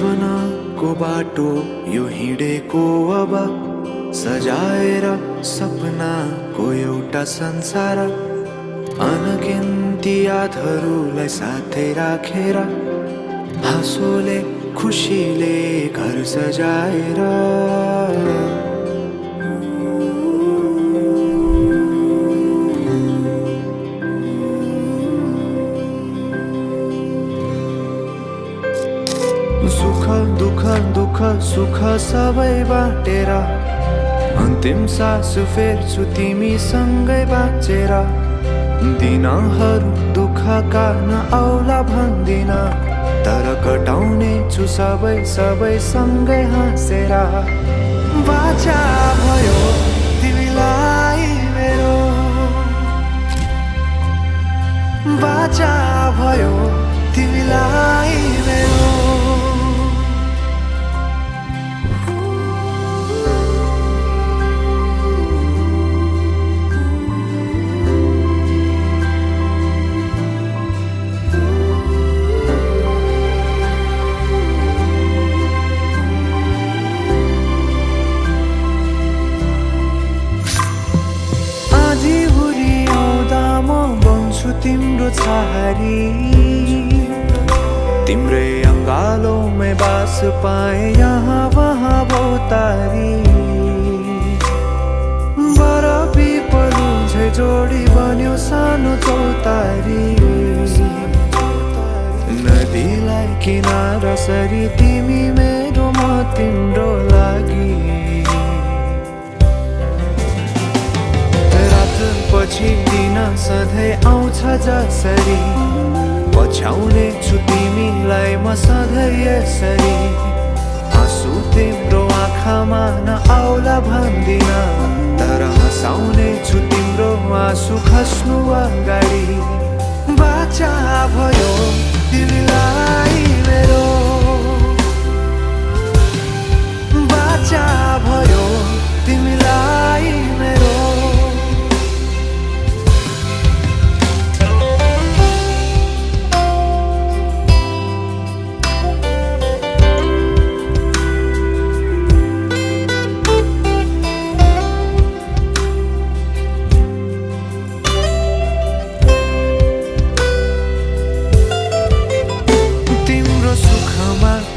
जीवनको बाटो यो हिँडेको अब सजाएर सपनाको एउटा संसार अनगिन्ती यादहरूलाई साथै राखेर हाँसोले खुसीले घर सजाएर सुख दुख दुख सुख सबै बाटेर अन्तिम सास फेर्छु तिमीसँगै बाँचेर दिनहरू दुःखका नआउला भन्दिन तर कटाउने छु सबै सँगै हाँसेर बाचा भयो तिमीलाई मेरो बाचा भयो तिमीलाई मेरो तिम्रो छहारी तिम्रै अङ्गालोमै बास पाए यहाँ वहाँ बहुतारी बरफी पलु झै जोडी बन्यो सानो चौतारी नदीलाई किनारा सरी तिमी मेरो म तिम्रो लागि पछि दिन सधैँ आउँछ जसरी पछ्याउने छु तिमीलाई म सधैँ यसरी आँसु तिम्रो आँखामा नआउला भन्दिन तर हँसाउने छु तिम्रो आँसु खस्नु अगाडि बाचा भयो तिमीलाई मेरो बाचा भयो तिमीलाई मेरो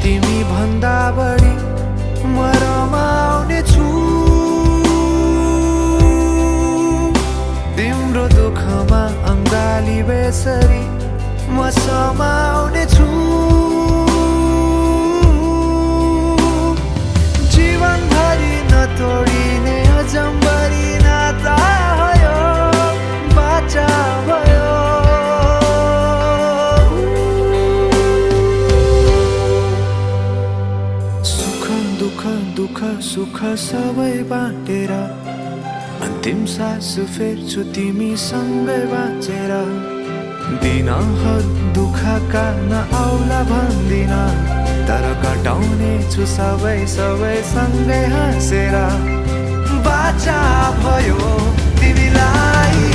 तिमी भन्दा बढी म रमाउने छु तिम्रो दुःखमा अङ्गाली बेसरी म समाउने छु जीवनभरि नतोडिने अजम्बरी नाता भयो बाचा भयो दुःख सुख सबै बाटेर अन्तिम सास फेर्छु तिमीसँगै बाँचेर दिनहरू दुःखका नआउला भन्दिन तर कटाउने छु सबै सँगै हाँसेर बाचा भयो तिमीलाई